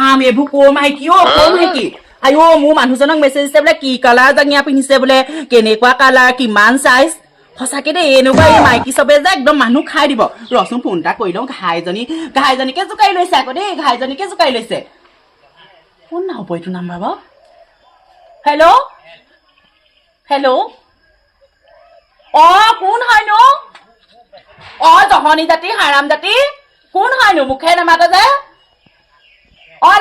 ৰাম এভু কম হাইকি কম হাইকি আয়ো মোৰ মানুহজনক মেছেজ দিছে বোলে কি কালাৰ জাঙিয়া পিন্ধিছে বোলে কেনেকুৱা কালাৰ কিমান সাইজ সঁচাকে দে এনেকুৱা এই মাইকী চবে যে একদম মানুহ খাই দিব ৰচোন ফোন এটা কৰি লওঁ ঘাইজনীকে জোকাই লৈছে আকৌ দেই ঘাইজনীকে জোকাই লৈছে কোন না হ'ব এইটো নাম্বাৰ বাৰু হেল্ল' কোন হয়নো জহনী জাতি হাৰাম জাতি কোন হয়নো মুখে নামাতে যে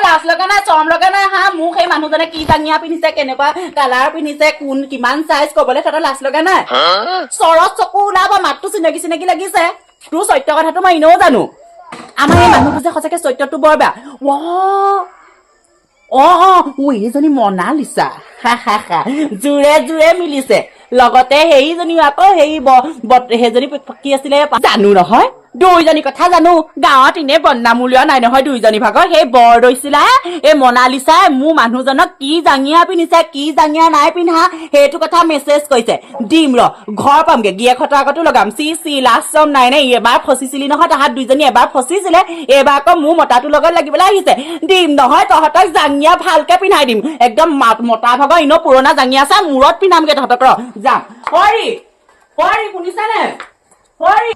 লাজ লগা নাই চৰম লগা নাই হা মোক সেই মানুহজনে কি জাঙিয়া পিন্ধিছে কেনেকুৱা কালাৰ পিন্ধিছে কোন কিমান সাইজ কবলৈ তহঁতৰ লাজ লগা নাই চৰত চকু ওলাব মাতটো চিনাকি লাগিছে তোৰ সত্য কথাটো মই এনেও জানো আমাৰ এই মানুহটো যে সঁচাকে চৰিত্ৰটো বৰ বেয়া এইজনী মনালিছা জোৰে মিলিছে লগতে সেইজনীও আকৌ সেইজনী কি আছিলে জানো নহয় দুইজনী কথা জানো গাঁৱত এনে বদনাম উলিওৱা নাই নহয় দুইজনী ভাগৰ সেই বৰ দৈছিলা এই মনালিছাই মোৰ মানুহজনক কি জাঙিয়া পিন্ধিছে কি জাঙিয়া নাই পিন্ধা সেইটো কথা মেছেজ কৰিছে দিম ঘৰ পামগে গিয়েক হতৰ আগতো লগাম চি লাষ্টম নাই এবাৰ ফচিছিলি নহয় তাহাত দুইজনী এবাৰ ফচিছিলে এইবাৰ আকৌ মোৰ মতাটোৰ লগত লাগিবলৈ আহিছে দিম নহয় তহঁতক জাঙিয়া ভালকে পিন্ধাই দিম একদম মতা ভাগৰ ইনো পুৰণা জাঙিয়া চা মূৰত পিন্ধামগে তহঁতক যাম হৰি শুনিছানে হৰি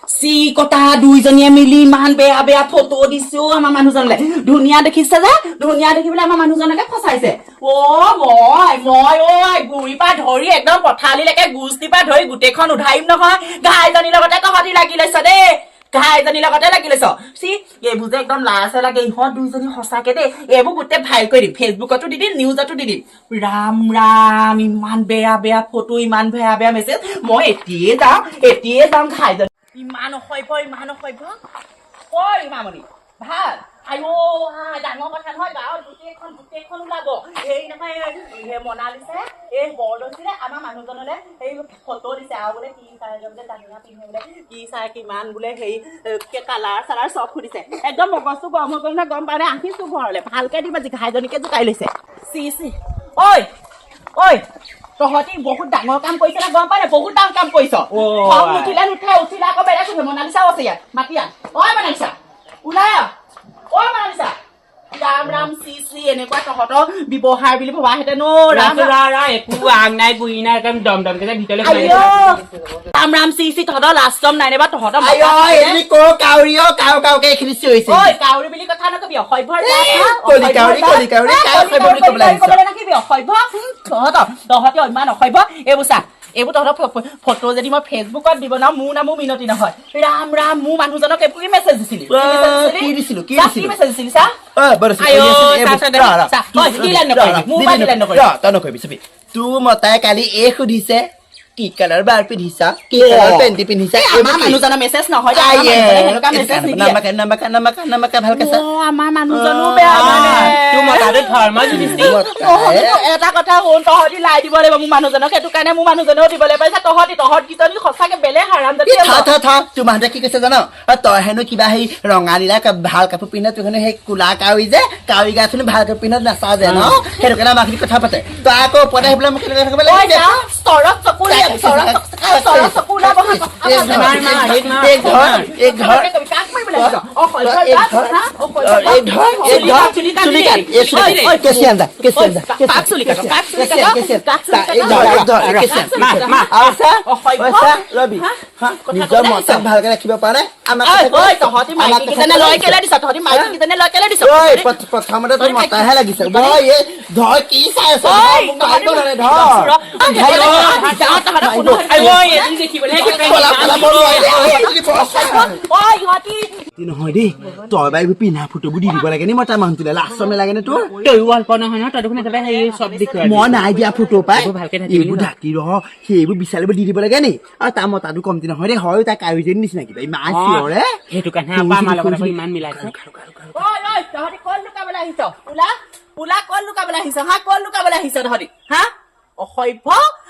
চি কটা দুইজনীয়ে মিলি ইমান বেয়া ফটো দিছো আমাৰ মানুহজনলে ধুনীয়া দেখিছে যে ধুনীয়া দেখি পেলাই আমাৰ মানুহজনকে ফচাইছে মই গুৰি পৰা ধৰি একদম পথালিলৈকে গুষ্টি পৰা ধৰি গোটেইখন উধাৰিম নহয় ঘাইজনীৰ লগতে তহঁতি লাগি লৈছ দেই ঘাইজনীৰ লগতে লাগি লৈছ চি এইবোৰ যে একদম লাজে লাগে ইহঁত দুইজনী সঁচাকে দেই এইবোৰ গোটেই ভাইৰেল কৰি দিম ফেচবুকতো দি দিম নিউজতো দি দিম ৰাম ইমান বেয়া ফটো ইমান বেয়া মেছেজ মই এতিয়াই যাম ঘাইজনী ইমান অসভ্য মামনি ভাল আয়ো ডাঙৰ কথা নহয় গাঁৱত গোটেইখন ওলাব এই নহয় মনালিছে এই বৰ দৈছিলে আমাৰ মানুহজনলে এই ফটো দিছে আৰু বোলে কি চাই বোলে জাঙিয়া পিন্ধে বোলে কি চাই কিমান বোলে হেৰি কালাৰ চালাৰ চব সুধিছে একদম মগজটো গৰম হৈ গ'ল নহয় গম পাই আহিছো ঘৰলে ভালকে দিবা যি ঘাইজনীকে জোকাই লৈছে চি ঐ তহঁতি বহুত ডাঙৰ কাম কৰিছ না গম পাই নে বহুত ডাঙৰ কাম কৰিছ উঠিলে আকৌ বেলেগ কথা মনালিছাও আছে ইয়াত মাতি আন মনালিছা ওলাই মনালিছা ৰাম চি এনেকুৱা তহঁতৰ ব্যৱহাৰ বুলি ভবাহেঁতেনো একো আং নাই গুৰি নাই একদম দমকে ভিতৰলৈ ৰাম চি তহঁতৰ লাষ্টম নাই নে বা তহঁতৰ কাউৰী বুলি কথা নকবি অসভ্য তহঁতি ইমান অসভ্য এইবোৰ চা এইবোৰ তহঁতৰ ফটো যদি মই ফেচবুকত দিব না মোৰ নামো মিনতি নহয় ৰাম মোৰ মানুহজনক এইবোৰ কি মেছেজ দিছিলি চা তোৰ মতাই কালি এই সুধিছে কি কালাৰ বাৰ পিন্ধিছা কি কালাৰ পেণ্টি পিন্ধিছা মানুহজনৰ মেছেজ নহয় নামাকা ভালকে চা আমাৰ মানুহজনো বেয়া এটা কথা শুন তহঁতি লাই দিব লাগিব মোৰ মানুহজনক সেইটো কাৰণে মোৰ মানুহজনেও দিবলৈ পাইছে তহঁতকেইজনী সঁচাকে বেলেগ হাৰাম তোৰ মাহঁতে কি কৈছে জান তই হেনো কিবা সেই ৰঙা নীলা ভাল কাপোৰ পিন্ধা তোৰ হেনো সেই কোলা কাউৰী যে কাউৰী গাছ হেনো ভাল কাপোৰ পিন্ধা নাচা যে ন সেইটো কাৰণে আমাক কথা পাতে তই আকৌ ওপৰতে আহি পেলাই মোক নিজৰ মতাক ভালকে ৰাখিব পাৰে প্ৰথমতে তোৰ মতাহে লাগিছে ধৰ কি চাই আছ নহয় দেই তই বা এইবোৰ পিন্ধা ফটোবোৰ দি দিব লাগে নি মই তাৰ মানুহটোলে লাষ্টত নালাগে নে তোৰ মই নাই দিয়া ফটো পাই এইবোৰ ঢাকি ৰহ সেইবোৰ বিচাৰিব দি দিব লাগে নি আৰু তাৰ মতাটো কমতি নহয় দেই হয় তাৰ কাউৰীজনী নিচিনা কিবা ইমান চিঞৰে সেইটো কাৰণে আমাৰ লগত ইমান মিলাইছে তহঁতি কল লুকাবলৈ আহিছ কল লুকাবলৈ আহিছ তহঁতি হা অসভ্য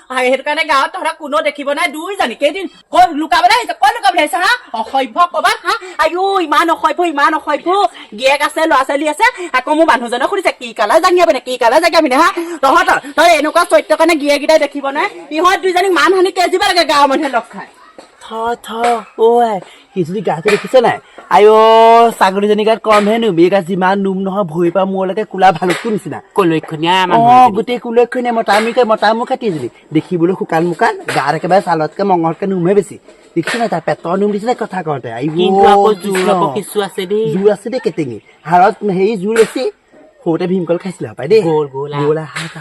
সেইটো কাৰণে গাঁৱত তহঁতক কোনো দেখিব নাই দুইজনী কেইদিন কল লুকাবলৈ আহিছ হা অসভ্য কবাত হা আয়ো ইমান অসভ্য গিয়েক আছে ল'ৰা ছোৱালী আছে আকৌ মোৰ মানুহজনক সুধিছে কি কালাৰ জাঙিয়া পিন্ধে হা তই এনেকুৱা চৰিত্ৰ কাৰণে গিয়েককেইটাই দেখিব নাই ইহঁত দুইজনীক মান হানি কেজিব লাগে গাঁৱৰ মানুহে লগ খাই সি যদি গাটো দেখিছে নাই আইঅ ছাগলীজনী গাত কমহে নুমি গাত যিমান নুম নহয় ভৰি পৰা মূৰলৈকে কোলা ভালুকটোৰ নিচিনা কলক্ষণীয়া অ গোটেই কুলক্ষণীয়া মতা মুখ কাটিজনী দেখিবলৈ শুকান মুকান গাত একেবাৰে ছালতকে মঙহতকে নুমহে বেছি দেখিছ না তাৰ পেটৰ নুম দিছিলে কথা কওঁতে কিছু আছে দেই জোৰ আছে দেই কেটেঙি হাড়ত হেৰি জোৰ বেছি সৰুতে ভীমকল খাইছিলে পাই দেই গ'ল গ'লা হাত